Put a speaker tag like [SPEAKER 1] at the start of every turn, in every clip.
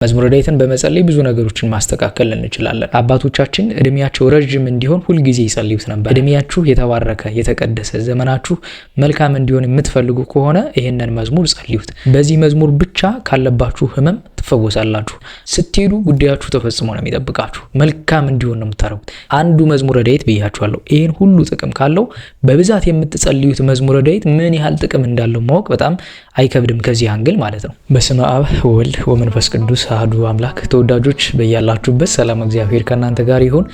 [SPEAKER 1] መዝሙረ ዳዊትን በመጸለይ ብዙ ነገሮችን ማስተካከል እንችላለን። አባቶቻችን እድሜያቸው ረጅም እንዲሆን ሁሉ ጊዜ ይጸልዩት ነበር። እድሜያችሁ የተባረከ የተቀደሰ ዘመናችሁ መልካም እንዲሆን የምትፈልጉ ከሆነ ይሄንን መዝሙር ጸልዩት። በዚህ መዝሙር ብቻ ካለባችሁ ህመም ትፈወሳላችሁ። ስትሄዱ ጉዳያችሁ ተፈጽሞ ነው የሚጠብቃችሁ። መልካም እንዲሆን ነው የምታረጉት። አንዱ መዝሙረ ዳዊት ብያችኋለሁ። ይሄን ሁሉ ጥቅም ካለው በብዛት የምትጸልዩት መዝሙረ ዳዊት ምን ያህል ጥቅም እንዳለው ማወቅ በጣም አይከብድም ከዚህ አንግል ማለት ነው። በስመ አብ ወወልድ ወመንፈስ ቅዱስ አሐዱ አምላክ። ተወዳጆች በያላችሁበት ሰላም እግዚአብሔር ከእናንተ ጋር ይሁን።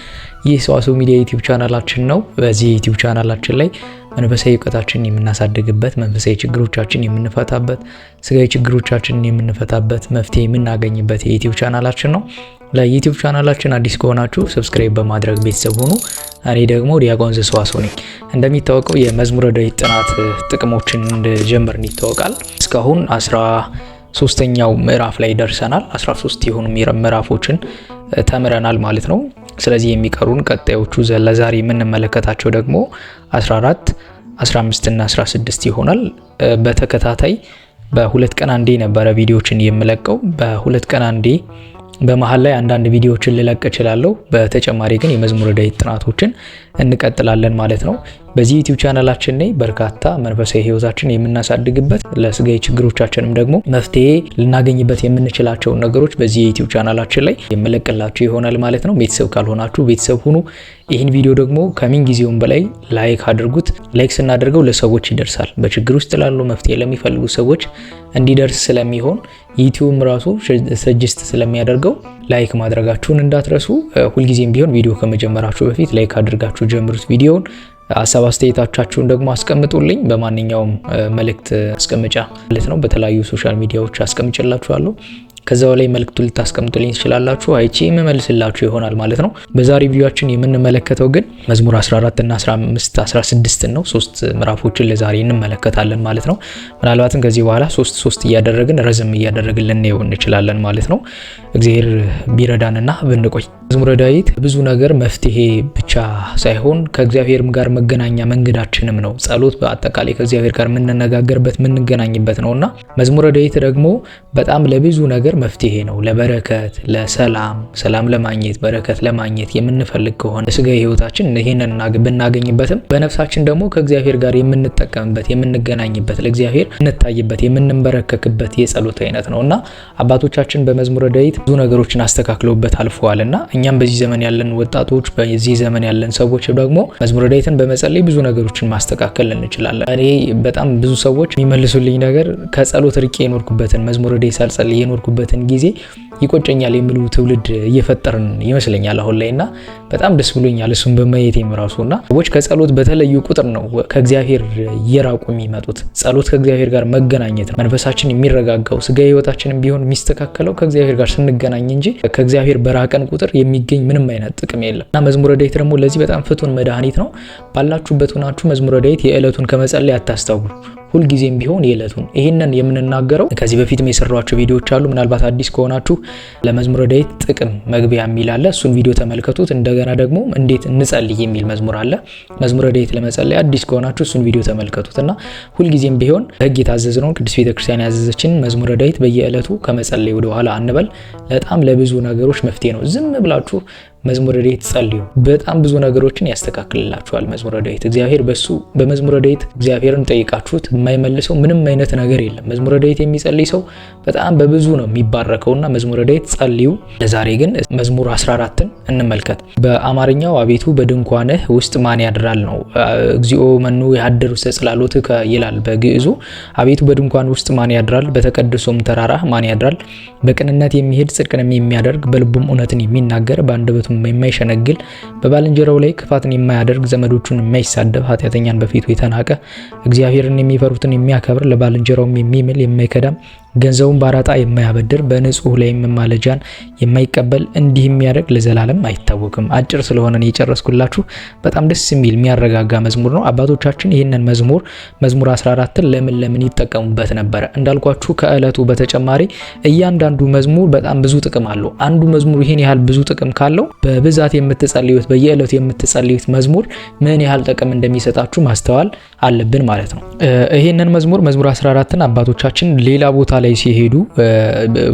[SPEAKER 1] ይህ ሰዋስው ሚዲያ ዩቲዩብ ቻናላችን ነው። በዚህ ዩቲዩብ ቻናላችን ላይ መንፈሳዊ እውቀታችንን የምናሳድግበት፣ መንፈሳዊ ችግሮቻችንን የምንፈታበት፣ ስጋዊ ችግሮቻችንን የምንፈታበት፣ መፍትሄ የምናገኝበት የዩቲዩብ ቻናላችን ነው። ለዩቲዩብ ቻናላችን አዲስ ከሆናችሁ ሰብስክራይብ በማድረግ ቤተሰብ ሁኑ። እኔ ደግሞ ዲያቆን ዘሰዋስው ነኝ። እንደሚታወቀው የመዝሙረ ዳዊት ጥናት ጥቅሞችን እንደጀመርን ይታወቃል። እስካሁን 13ኛው ምዕራፍ ላይ ደርሰናል። 13 የሆኑ ምዕራፎችን ተምረናል ማለት ነው። ስለዚህ የሚቀሩን ቀጣዮቹ ለዛሬ የምንመለከታቸው ደግሞ 14፣ 15 እና 16 ይሆናል። በተከታታይ በሁለት ቀን አንዴ ነበረ ቪዲዮዎችን የምለቀው። በሁለት ቀን አንዴ በመሃል ላይ አንዳንድ ቪዲዮዎችን ልለቅ እችላለሁ። በተጨማሪ ግን የመዝሙረ ዳዊት ጥናቶችን እንቀጥላለን ማለት ነው። በዚህ ዩቲዩብ ቻናላችን ላይ በርካታ መንፈሳዊ ህይወታችን የምናሳድግበት፣ ለስጋዊ ችግሮቻችንም ደግሞ መፍትሄ ልናገኝበት የምንችላቸውን ነገሮች በዚህ የዩቲዩብ ቻናላችን ላይ የምለቅላችሁ ይሆናል ማለት ነው። ቤተሰብ ካልሆናችሁ ቤተሰብ ሁኑ። ይህን ቪዲዮ ደግሞ ከምን ጊዜውም በላይ ላይክ አድርጉት። ላይክ ስናደርገው ለሰዎች ይደርሳል። በችግር ውስጥ ላሉ መፍትሄ ለሚፈልጉ ሰዎች እንዲደርስ ስለሚሆን ዩቲዩብም ራሱ ሰጀስት ስለሚያደርገው ላይክ ማድረጋችሁን እንዳትረሱ። ሁልጊዜም ቢሆን ቪዲዮ ከመጀመራችሁ በፊት ላይክ አድርጋችሁ ጀምሩት ቪዲዮውን። ሀሳብ አስተያየታችሁን ደግሞ አስቀምጡልኝ በማንኛውም መልእክት አስቀምጫ ማለት ነው። በተለያዩ ሶሻል ሚዲያዎች አስቀምጭላችኋለሁ። ከዛው ላይ መልእክቱ ልታስቀምጡልኝ ትችላላችሁ። አይቼ የምመልስላችሁ ይሆናል ማለት ነው። በዛሬ ቪዲዮአችን የምንመለከተው ግን መዝሙር 14 እና 15 16 ነው። 3 ምዕራፎችን ለዛሬ እንመለከታለን ማለት ነው። ምናልባትም ከዚህ በኋላ 3 እያደረግን ረዘም እያደረግን ልንየው እንችላለን ማለት ነው። እግዚአብሔር ቢረዳንና ብንቆይ። መዝሙረ ዳዊት ብዙ ነገር መፍትሄ ብቻ ሳይሆን ከእግዚአብሔርም ጋር መገናኛ መንገዳችንም ነው። ጸሎት በአጠቃላይ ከእግዚአብሔር ጋር የምንነጋገርበት የምንገናኝበት ነውና መዝሙረ ዳዊት ደግሞ በጣም ለብዙ ነገር መፍትሄ ነው። ለበረከት፣ ለሰላም፣ ሰላም ለማግኘት፣ በረከት ለማግኘት የምንፈልግ ከሆነ ስጋዊ ህይወታችን ይሄንን ብናገኝበትም በነፍሳችን ደግሞ ከእግዚአብሔር ጋር የምንጠቀምበት የምንገናኝበት፣ ለእግዚአብሔር እንታይበት የምንበረከክበት የጸሎት አይነት ነውና አባቶቻችን በመዝሙረ ዳዊት ብዙ ነገሮችን አስተካክለውበት አልፈዋልና እኛም በዚህ ዘመን ያለን ወጣቶች በዚህ ዘመን ያለን ሰዎች ደግሞ መዝሙረ ዳዊትን በመጸለይ ብዙ ነገሮችን ማስተካከል እንችላለን። እኔ በጣም ብዙ ሰዎች የሚመልሱልኝ ነገር ከጸሎት ርቄ የኖርኩበትን መዝሙረ ዳዊት ሳልጸልይ የኖርኩበትን ጊዜ ይቆጨኛል የሚሉ ትውልድ እየፈጠርን ይመስለኛል አሁን ላይና በጣም ደስ ብሎኛል እሱን በማየቴም ራሱና ሰዎች ከጸሎት በተለዩ ቁጥር ነው ከእግዚአብሔር እየራቁ የሚመጡት። ጸሎት ከእግዚአብሔር ጋር መገናኘት ነው። መንፈሳችን የሚረጋጋው ስጋዊ ህይወታችንም ቢሆን የሚስተካከለው ከእግዚአብሔር ጋር ስንገናኝ እንጂ ከእግዚአብሔር በራቀን ቁጥር የሚገኝ ምንም አይነት ጥቅም የለም እና መዝሙረ ዳዊት ደግሞ ለዚህ በጣም ፍቱን መድኃኒት ነው። ባላችሁበት ሆናችሁ መዝሙረ ዳዊት የዕለቱን ከመጸለይ አታስተውሉ። ሁልጊዜም ቢሆን የዕለቱን ይሄንን የምንናገረው ከዚህ በፊትም የሰሯቸው ቪዲዮዎች አሉ። ምናልባት አዲስ ከሆናችሁ ለመዝሙረ ዳዊት ጥቅም መግቢያ የሚል አለ። እሱን ቪዲዮ ተመልከቱት። እንደገና ደግሞ እንዴት እንጸልይ የሚል መዝሙር አለ። መዝሙረ ዳዊት ለመጸለይ አዲስ ከሆናችሁ እሱን ቪዲዮ ተመልከቱትና ሁልጊዜም ቢሆን ሕግ የታዘዝነውን ቅድስት ቤተክርስቲያን ያዘዘችን መዝሙረ ዳዊት በየዕለቱ ከመጸለይ ወደ ኋላ አንበል። በጣም ለብዙ ነገሮች መፍትሄ ነው። ዝም ብላችሁ መዝሙረ ዳዊት ጸልዩ። በጣም ብዙ ነገሮችን ያስተካክልላችኋል መዝሙረ ዳዊት። እግዚአብሔር በመዝሙረ ዳዊት እግዚአብሔርን ጠይቃችሁት የማይመልሰው ምንም አይነት ነገር የለም። መዝሙረ ዳዊት የሚጸልይ ሰው በጣም በብዙ ነው የሚባረከውና መዝሙረ ዳዊት ጸልዩ። ለዛሬ ግን መዝሙር 14ን እንመልከት። በአማርኛው አቤቱ በድንኳንህ ውስጥ ማን ያድራል ነው። እግዚኦ መኑ ያድር ውስተ ጽላሎትከ ይላል በግዕዙ። አቤቱ በድንኳን ውስጥ ማን ያድራል? በተቀደሰውም ተራራ ማን ያድራል? በቅንነት የሚሄድ ጽድቅንም የሚያደርግ በልቡም እውነትን የሚናገር በአንደበቱ የማይሸነግል በባልንጀራው ላይ ክፋትን የማያደርግ ዘመዶቹን የማይሳደብ ኃጢአተኛን በፊቱ የተናቀ እግዚአብሔርን የሚፈሩትን የሚያከብር ለባልንጀራውም የሚምል የማይከዳም ገንዘቡን ባራጣ የማያበድር በንጹህ ላይ መማለጃን የማይቀበል እንዲህ የሚያደርግ ለዘላለም አይታወቅም። አጭር ስለሆነ ነው የጨረስኩላችሁ። በጣም ደስ የሚል የሚያረጋጋ መዝሙር ነው። አባቶቻችን ይህንን መዝሙር 14ን ለምን ይጠቀሙበት ነበረ? እንዳልኳችሁ ከዕለቱ በተጨማሪ እያንዳንዱ መዝሙር በጣም ብዙ ጥቅም አለው። አንዱ መዝሙር ይሄን ያህል ብዙ ጥቅም ካለው በብዛት የምትጸልዩት በየዕለቱ የምትጸልዩት መዝሙር ምን ያህል ጥቅም እንደሚሰጣችሁ ማስተዋል አለብን ማለት ነው። ይሄንን መዝሙር 14ን አባቶቻችን ሌላ ቦታ ላይ ሲሄዱ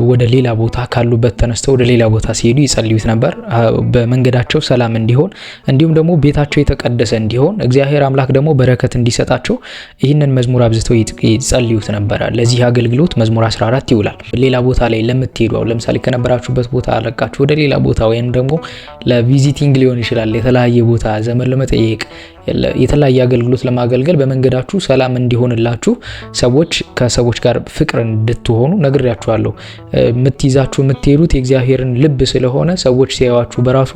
[SPEAKER 1] ወደ ሌላ ቦታ ካሉበት ተነስተው ወደ ሌላ ቦታ ሲሄዱ ይጸልዩት ነበር። በመንገዳቸው ሰላም እንዲሆን እንዲሁም ደግሞ ቤታቸው የተቀደሰ እንዲሆን እግዚአብሔር አምላክ ደግሞ በረከት እንዲሰጣቸው ይህንን መዝሙር አብዝተው ይጸልዩት ነበር። ለዚህ አገልግሎት መዝሙር 14 ይውላል። ሌላ ቦታ ላይ ለምትሄዱ ለምሳሌ ከነበራችሁበት ቦታ አለቃችሁ ወደ ሌላ ቦታ ወይም ደግሞ ለቪዚቲንግ ሊሆን ይችላል፣ የተለያየ ቦታ ዘመን ለመጠየቅ የተለያየ አገልግሎት ለማገልገል በመንገዳችሁ ሰላም እንዲሆንላችሁ ከሰዎች ጋር ፍቅር እንድትሆኑ ነግሬያችኋለሁ። የምትይዛችሁ የምትሄዱት የእግዚአብሔርን ልብ ስለሆነ ሰዎች ሲያዩአችሁ በራሱ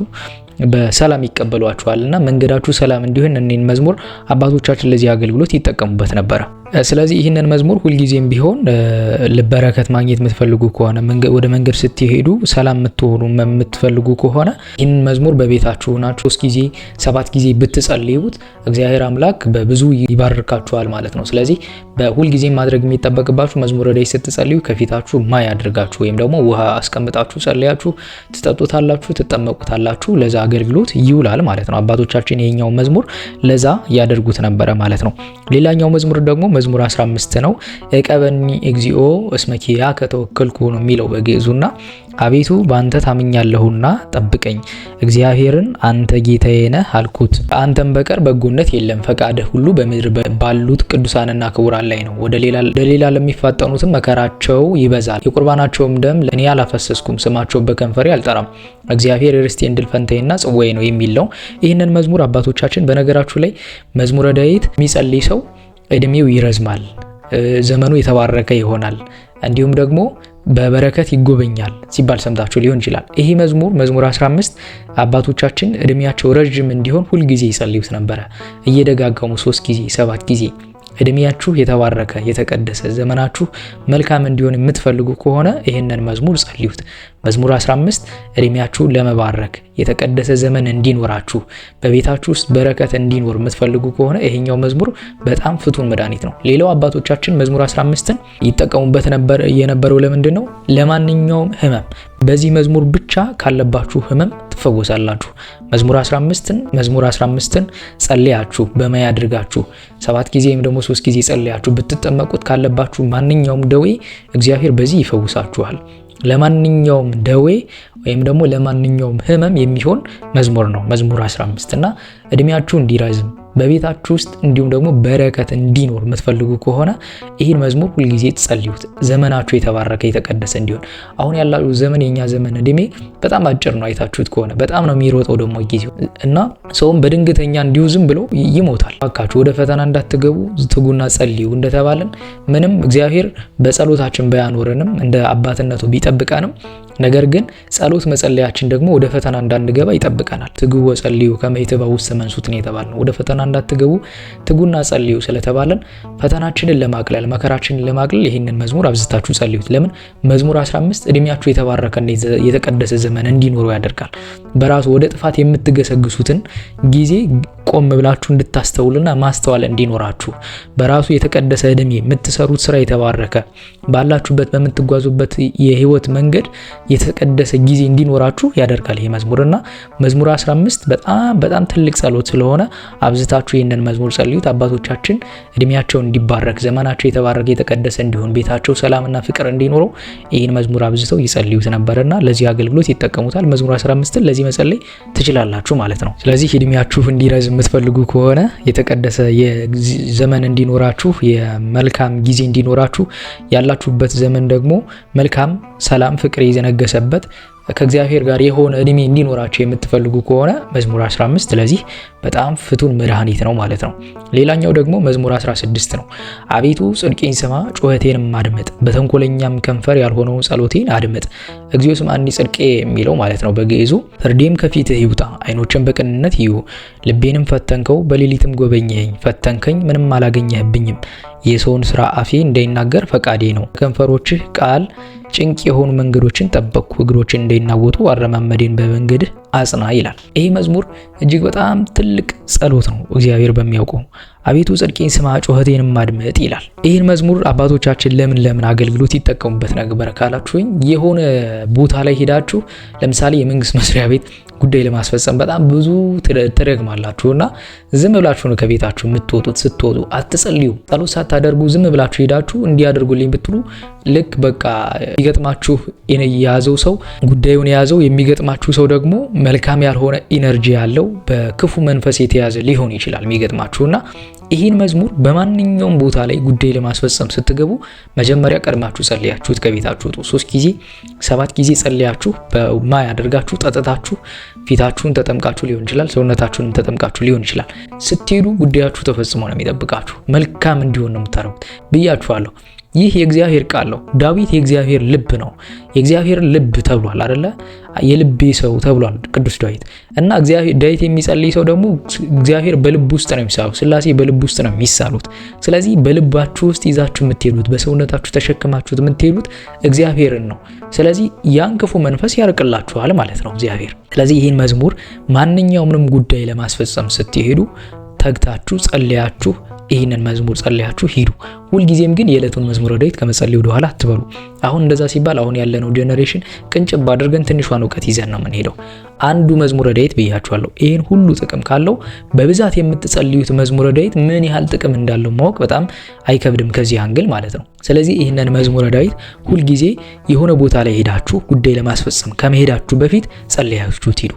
[SPEAKER 1] በሰላም ይቀበሏችኋልና መንገዳችሁ ሰላም እንዲሆን እኔን መዝሙር አባቶቻችን ለዚህ አገልግሎት ይጠቀሙበት ነበር። ስለዚህ ይህንን መዝሙር ሁልጊዜም ቢሆን ለበረከት ማግኘት የምትፈልጉ ከሆነ ወደ መንገድ ስትሄዱ ሰላም የምትፈልጉ ከሆነ ይህንን መዝሙር በቤታችሁ ሆናችሁ 3 ጊዜ 7 ጊዜ ብትጸልዩት እግዚአብሔር አምላክ በብዙ ይባርካችኋል ማለት ነው። ስለዚህ በሁልጊዜም ማድረግ የሚጠበቅባችሁ መዝሙረ ዳዊት ስትጸልዩ ከፊታችሁ ማይ አድርጋችሁ ወይም ደግሞ ውሃ አስቀምጣችሁ ጸልያችሁ ትጠጡታላችሁ፣ ትጠመቁታላችሁ። ለዛ አገልግሎት ይውላል ማለት ነው። አባቶቻችን ይሄኛው መዝሙር ለዛ ያደርጉት ነበረ ማለት ነው። ሌላኛው መዝሙር ደግሞ መዝሙር 15 ነው። እቀበኒ እግዚኦ እስመኪያ ከተወከልኩ ነው የሚለው በግዕዙና አቤቱ በአንተ ታምኛለሁና ጠብቀኝ፣ እግዚአብሔርን አንተ ጌታዬ ነህ አልኩት። አንተም በቀር በጎነት የለም፣ ፈቃድህ ሁሉ በምድር ባሉት ቅዱሳንና ክቡራን ላይ ነው። ወደ ሌላ ለሚፋጠኑትም መከራቸው ይበዛል። የቁርባናቸውም ደም ለእኔ አላፈሰስኩም፣ ስማቸው በከንፈሬ አልጠራም። እግዚአብሔር የርስቴን ድል ፈንታዬና ጽዋዬ ነው የሚለው ይህንን መዝሙር አባቶቻችን በነገራችሁ ላይ መዝሙረ ዳዊት የሚጸልይ ሰው እድሜው ይረዝማል፣ ዘመኑ የተባረከ ይሆናል፣ እንዲሁም ደግሞ በበረከት ይጎበኛል ሲባል ሰምታችሁ ሊሆን ይችላል። ይሄ መዝሙር 15 አባቶቻችን እድሜያቸው ረጅም እንዲሆን ሁል ጊዜ ይጸልዩት ነበረ። እየደጋገሙ 3 ጊዜ 7 ጊዜ እድሜያችሁ የተባረከ የተቀደሰ ዘመናችሁ መልካም እንዲሆን የምትፈልጉ ከሆነ ይህንን መዝሙር ጸልዩት። መዝሙር 15 እድሜያችሁን ለመባረክ የተቀደሰ ዘመን እንዲኖራችሁ በቤታችሁ ውስጥ በረከት እንዲኖር የምትፈልጉ ከሆነ ይሄኛው መዝሙር በጣም ፍቱን መድኃኒት ነው። ሌላው አባቶቻችን መዝሙር 15ን ይጠቀሙበት የነበረው ለምንድን ነው? ለማንኛውም ህመም በዚህ መዝሙር ብቻ ካለባችሁ ህመም ትፈወሳላችሁ። መዝሙር 15ን ጸልያችሁ በማይ አድርጋችሁ 7 ጊዜ ወይም ደግሞ 3 ጊዜ ጸልያችሁ ብትጠመቁት ካለባችሁ ማንኛውም ደዌ እግዚአብሔር በዚህ ይፈውሳችኋል። ለማንኛውም ደዌ ወይም ደግሞ ለማንኛውም ህመም የሚሆን መዝሙር ነው መዝሙር 15 እና እድሜያችሁ እንዲረዝም በቤታችሁ ውስጥ እንዲሁም ደግሞ በረከት እንዲኖር የምትፈልጉ ከሆነ ይህን መዝሙር ሁልጊዜ ጸልዩት። ዘመናችሁ የተባረከ የተቀደሰ እንዲሆን። አሁን ያላችሁ ዘመን የኛ ዘመን እድሜ በጣም አጭር ነው። አይታችሁት ከሆነ በጣም ነው የሚሮጠው ደግሞ ጊዜው እና ሰውም በድንገተኛ እንዲሁ ዝም ብሎ ይሞታል። አካችሁ ወደ ፈተና እንዳትገቡ ትጉና ጸልዩ እንደተባለን ምንም እግዚአብሔር በጸሎታችን ባያኖረንም እንደ አባትነቱ ቢጠብቀንም ነገር ግን ጸሎት መጸለያችን ደግሞ ወደ ፈተና እንዳንገባ ይጠብቀናል። ትጉ ወጸልዩ ከመ ይትበኡ ውስተ መንሱት ነው የተባልነው። ወደ ፈተና እንዳትገቡ ትጉና ጸልዩ ስለተባለን ፈተናችንን ለማቅለል መከራችንን ለማቅለል ይህንን መዝሙር አብዝታችሁ ጸልዩት። ለምን? መዝሙር 15 እድሜያችሁ የተባረከና የተቀደሰ ዘመን እንዲኖሩ ያደርጋል። በራሱ ወደ ጥፋት የምትገሰግሱትን ጊዜ ቆም ብላችሁ እንድታስተውሉና ማስተዋል እንዲኖራችሁ በራሱ የተቀደሰ እድሜ የምትሰሩት ስራ የተባረከ ባላችሁበት በምትጓዙበት የህይወት መንገድ የተቀደሰ ጊዜ እንዲኖራችሁ ያደርጋል ይሄ መዝሙርና መዝሙር 15 በጣም ትልቅ ጸሎት ስለሆነ አብዝታችሁ ይሄንን መዝሙር ጸልዩት። አባቶቻችን እድሜያቸው እንዲባረክ ዘመናቸው የተባረከ የተቀደሰ እንዲሆን ቤታቸው ሰላምና ፍቅር እንዲኖረው ይሄን መዝሙር አብዝተው ይጸልዩት ነበርና ለዚህ አገልግሎት ይጠቀሙታል። መዝሙር 15ን ለዚህ መጸለይ ትችላላችሁ ማለት ነው። ስለዚህ እድሜያችሁ እንዲረዝም የምትፈልጉ ከሆነ የተቀደሰ የዘመን እንዲኖራችሁ የመልካም ጊዜ እንዲኖራችሁ ያላችሁበት ዘመን ደግሞ መልካም ሰላም ፍቅር የዘነገሰበት ከእግዚአብሔር ጋር የሆነ እድሜ እንዲኖራችሁ የምትፈልጉ ከሆነ መዝሙር 15 ለዚህ በጣም ፍቱን መድኃኒት ነው ማለት ነው። ሌላኛው ደግሞ መዝሙር 16 ነው። አቤቱ ጽድቄን ስማ ጩኸቴንም አድምጥ፣ በተንኮለኛም ከንፈር ያልሆነውን ጸሎቴን አድምጥ። እግዚኦ ስምዐኒ ጽድቄ የሚለው ማለት ነው በግዕዙ። ፍርዴም ከፊትህ ይውጣ፣ ዓይኖችን በቅንነት ይዩ። ልቤንም ፈተንከው፣ በሌሊትም ጎበኘኸኝ። ፈተንከኝ፣ ምንም አላገኘህብኝም። የሰውን ስራ አፌ እንዳይናገር ፈቃዴ ነው። ከንፈሮችህ ቃል ጭንቅ የሆኑ መንገዶችን ጠበቅኩ፣ እግሮችን እንዳይናወጡ አረማመዴን በመንገድህ አጽና ይላል። ይሄ መዝሙር እጅግ በጣም ትልቅ ጸሎት ነው እግዚአብሔር በሚያውቀው። አቤቱ ጽድቄን ስማ ጩኸቴንም አድምጥ ይላል። ይህን መዝሙር አባቶቻችን ለምን አገልግሎት ይጠቀሙበት ነበር ካላችሁኝ፣ የሆነ ቦታ ላይ ሄዳችሁ ለምሳሌ የመንግስት መስሪያ ቤት ጉዳይ ለማስፈጸም በጣም ብዙ ትደግማላችሁና ዝም ብላችሁ ነው ከቤታችሁ የምትወጡት። ስትወጡ አትጸልዩ። ጸሎት ሳታደርጉ ዝም ብላችሁ ሄዳችሁ እንዲያደርጉልኝ ብትሉ ልክ በቃ የሚገጥማችሁ የያዘው ሰው ጉዳዩን የያዘው የሚገጥማችሁ ሰው ደግሞ መልካም ያልሆነ ኢነርጂ ያለው በክፉ መንፈስ የተያዘ ሊሆን ይችላል የሚገጥማችሁና ይህን መዝሙር በማንኛውም ቦታ ላይ ጉዳይ ለማስፈጸም ስትገቡ መጀመሪያ ቀድማችሁ ጸልያችሁት ከቤታችሁ ወጡ። 3 ጊዜ 7 ጊዜ ጸልያችሁ በማይ አድርጋችሁ ጠጥታችሁ ፊታችሁን ተጠምቃችሁ ሊሆን ይችላል፣ ሰውነታችሁንም ተጠምቃችሁ ሊሆን ይችላል። ስትሄዱ ጉዳያችሁ ተፈጽሞ ነው የሚጠብቃችሁ። መልካም እንዲሆን ነው የምታደርጉት ብያችኋለሁ። ይህ የእግዚአብሔር ቃል ነው። ዳዊት የእግዚአብሔር ልብ ነው። የእግዚአብሔር ልብ ተብሏል አይደለ? የልቤ ሰው ተብሏል ቅዱስ ዳዊት። እና ዳዊት የሚጸልይ ሰው ደግሞ እግዚአብሔር በልብ ውስጥ ነው የሚሳለው። ሥላሴ በልብ ውስጥ ነው የሚሳሉት። ስለዚህ በልባችሁ ውስጥ ይዛችሁ የምትሄዱት በሰውነታችሁ ተሸክማችሁት የምትሄዱት እግዚአብሔርን ነው። ስለዚህ ያን ክፉ መንፈስ ያርቅላችኋል ማለት ነው እግዚአብሔር። ስለዚህ ይህን መዝሙር ማንኛውንም ጉዳይ ለማስፈጸም ስትሄዱ ተግታችሁ ጸልያችሁ ይህንን መዝሙር ጸልያችሁ ሂዱ። ሁልጊዜም ግን የዕለቱን መዝሙረ ዳዊት ከመጸለዩ ወደ ኋላ አትበሉ። አሁን እንደዛ ሲባል አሁን ያለነው ጄኔሬሽን ቅንጭብ አድርገን ትንሿን እውቀት ይዘን ነው የምንሄደው። አንዱ መዝሙረ ዳዊት ብያችኋለሁ። ይህን ሁሉ ጥቅም ካለው በብዛት የምትጸልዩት መዝሙረ ዳዊት ምን ያህል ጥቅም እንዳለው ማወቅ በጣም አይከብድም ከዚህ አንግል ማለት ነው። ስለዚህ ይህንን መዝሙረ ዳዊት ሁልጊዜ የሆነ ቦታ ላይ ሄዳችሁ ጉዳይ ለማስፈጸም ከመሄዳችሁ በፊት ጸልያችሁት ሂዱ።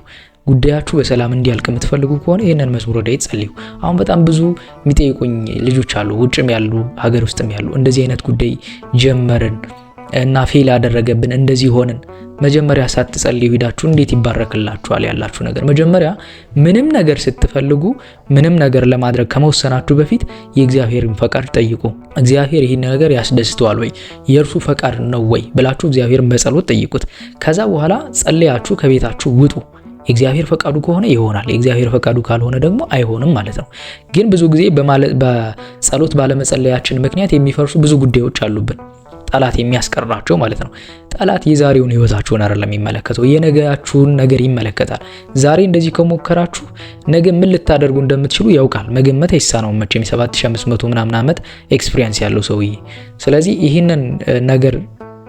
[SPEAKER 1] ጉዳያችሁ በሰላም እንዲያልቅ የምትፈልጉ ከሆነ ይሄንን መዝሙረ ዳዊት ጸልዩ። አሁን በጣም ብዙ የሚጠይቁኝ ልጆች አሉ፣ ውጭም ያሉ ሀገር ውስጥም ያሉ እንደዚህ አይነት ጉዳይ ጀመርን እና ፌል ያደረገብን እንደዚህ ሆንን። መጀመሪያ ሳትጸልዩ ሄዳችሁ እንዴት ይባረክላችኋል? ያላችሁ ነገር መጀመሪያ ምንም ነገር ስትፈልጉ ምንም ነገር ለማድረግ ከመወሰናችሁ በፊት የእግዚአብሔርን ፈቃድ ጠይቁ። እግዚአብሔር ይህን ነገር ያስደስተዋል ወይ? የእርሱ ፈቃድ ነው ወይ ብላችሁ እግዚአብሔርን በጸሎት ጠይቁት። ከዛ በኋላ ጸልያችሁ ከቤታችሁ ውጡ። የእግዚአብሔር ፈቃዱ ከሆነ ይሆናል፣ የእግዚአብሔር ፈቃዱ ካልሆነ ደግሞ አይሆንም ማለት ነው። ግን ብዙ ጊዜ በጸሎት ባለመጸለያችን ምክንያት የሚፈርሱ ብዙ ጉዳዮች አሉብን፣ ጠላት የሚያስቀራቸው ማለት ነው። ጠላት የዛሬውን ህይወታችሁን አይደለም የሚመለከተው፣ የነገያችሁን ነገር ይመለከታል። ዛሬ እንደዚህ ከሞከራችሁ ነገ ምን ልታደርጉ እንደምትችሉ ያውቃል። መገመት አይሳነውም መቼም 7500 ምናምን ዓመት ኤክስፒሪየንስ ያለው ሰውዬ። ስለዚህ ይህንን ነገር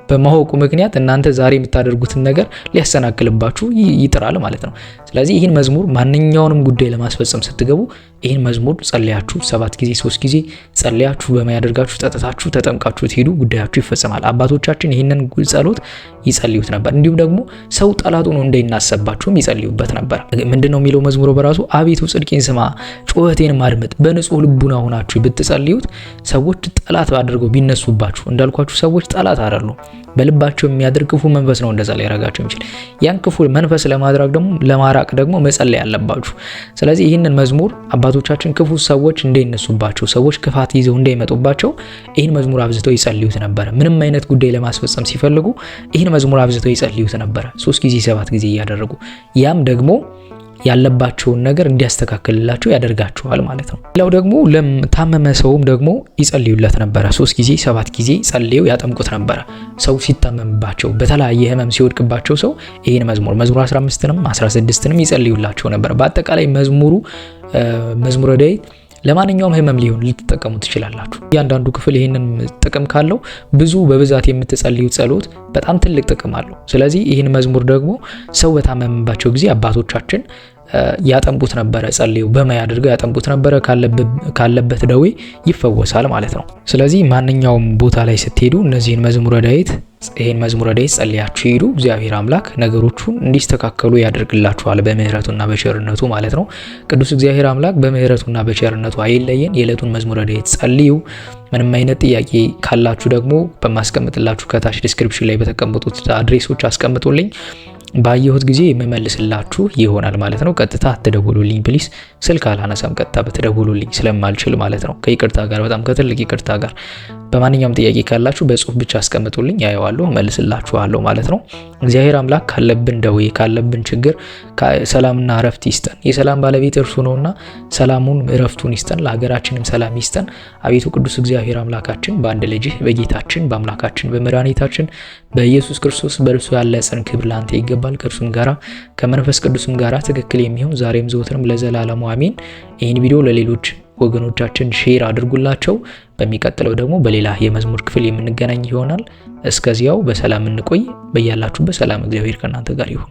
[SPEAKER 1] በማወቁ ምክንያት እናንተ ዛሬ የምታደርጉትን ነገር ሊያሰናክልባችሁ ይጥራል ማለት ነው። ስለዚህ ይህን መዝሙር ማንኛውንም ጉዳይ ለማስፈጸም ስትገቡ ይህን መዝሙር ጸልያችሁ 7 ጊዜ 3 ጊዜ ጸልያችሁ በማያደርጋችሁ ጠጥታችሁ ተጠምቃችሁ ትሄዱ፣ ጉዳያችሁ ይፈጸማል። አባቶቻችን ይህንን ጸሎት ይጸልዩት ነበር። እንዲሁም ደግሞ ሰው ጠላቱ ነው እንዳይናሰባቸውም ይጸልዩበት ነበር። ምንድነው የሚለው መዝሙሩ በራሱ? አቤቱ ጽድቄን ስማ፣ ጩኸቴን ማድመጥ፣ በንጹህ ልቡና ሆናችሁ ብትጸልዩት ሰዎች ጠላት አድርገው ቢነሱባችሁ፣ እንዳልኳችሁ ሰዎች ጠላት አይደሉም፣ በልባቸው የሚያድር ክፉ መንፈስ ነው እንደዛ ላይ ያረጋቸው የሚችል። ያን ክፉ መንፈስ ለማራቅ ደግሞ መጸለይ ያለባችሁ። ስለዚህ ይህንን መዝሙር አባቶቻችን ክፉ ሰዎች እንዳይነሱባቸው፣ ሰዎች ክፋት ይዘው እንዳይመጡባቸው ይህን መዝሙር አብዝተው ይጸልዩት ነበር። ምንም አይነት ጉዳይ ለማስፈጸም ሲፈልጉ ይህን መዝሙር አብዝተው ይጸልዩት ነበር፣ 3 ጊዜ 7 ጊዜ እያደረጉ። ያም ደግሞ ያለባቸውን ነገር እንዲያስተካክልላቸው ያደርጋቸዋል ማለት ነው። ሌላው ደግሞ ለታመመ ሰውም ደግሞ ይጸልዩለት ነበር። 3 ጊዜ 7 ጊዜ ጸልየው ያጠምቁት ነበር። ሰው ሲታመምባቸው በተለያየ ህመም ሲወድቅባቸው ሰው ይሄን መዝሙር 15ንም 16ንም ይጸልዩላቸው ነበር። በአጠቃላይ መዝሙረ ዳዊት ለማንኛውም ህመም ሊሆን ልትጠቀሙ ትችላላችሁ። እያንዳንዱ ክፍል ይሄንን ጥቅም ካለው በብዛት የምትጸልዩት ጸሎት በጣም ትልቅ ጥቅም አለው። ስለዚህ ይህን መዝሙር ደግሞ ሰው በታመመባቸው ጊዜ አባቶቻችን ያጠምቁት ነበረ። ጸልዩ በማይ አድርገው ያጠምቁት ነበረ። ካለበት ደዌ ይፈወሳል ማለት ነው። ስለዚህ ማንኛውም ቦታ ላይ ስትሄዱ ይህን መዝሙረ ዳዊት ጸልያችሁ ሂዱ። እግዚአብሔር አምላክ ነገሮቹን እንዲስተካከሉ ያደርግላችኋል በምህረቱና በቸርነቱ ማለት ነው። ቅዱስ እግዚአብሔር አምላክ በምህረቱና በቸርነቱ አይለየን። የዕለቱን መዝሙረ ዳዊት ጸልዩ። ምንም አይነት ጥያቄ ካላችሁ ደግሞ በማስቀምጥላችሁ ከታች ዲስክሪፕሽን ላይ በተቀመጡት አድሬሶች አስቀምጡልኝ። ባየሁት ጊዜ የምመልስላችሁ ይሆናል ማለት ነው። ቀጥታ አትደውሉልኝ ፕሊስ፣ ስልክ አላነሳም። ቀጥታ በተደውሉልኝ ስለማልችል ማለት ነው። ከይቅርታ ጋር በጣም ከትልቅ ይቅርታ ጋር በማንኛውም ጥያቄ ካላችሁ በጽሁፍ ብቻ አስቀምጡልኝ፣ ያየዋለሁ፣ መልስላችኋለሁ ማለት ነው። እግዚአብሔር አምላክ ካለብን ደዌ ካለብን ችግር ሰላምና እረፍት ይስጠን። የሰላም ባለቤት እርሱ ነውና ሰላሙን እረፍቱን ይስጠን፣ ለሀገራችንም ሰላም ይስጠን። አቤቱ ቅዱስ እግዚአብሔር አምላካችን በአንድ ልጅህ በጌታችን በአምላካችን በመድኃኒታችን በኢየሱስ ክርስቶስ በእርሱ ያለ ጽን ክብር ላንተ ይገባል፣ ከእርሱም ጋራ ከመንፈስ ቅዱስም ጋራ ትክክል የሚሆን ዛሬም ዘወትርም ለዘላለሙ አሜን። ይህን ቪዲዮ ለሌሎች ወገኖቻችን ሼር አድርጉላቸው። በሚቀጥለው ደግሞ በሌላ የመዝሙር ክፍል የምንገናኝ ይሆናል። እስከዚያው በሰላም እንቆይ። በያላችሁበት ሰላም እግዚአብሔር ከእናንተ ጋር ይሁን።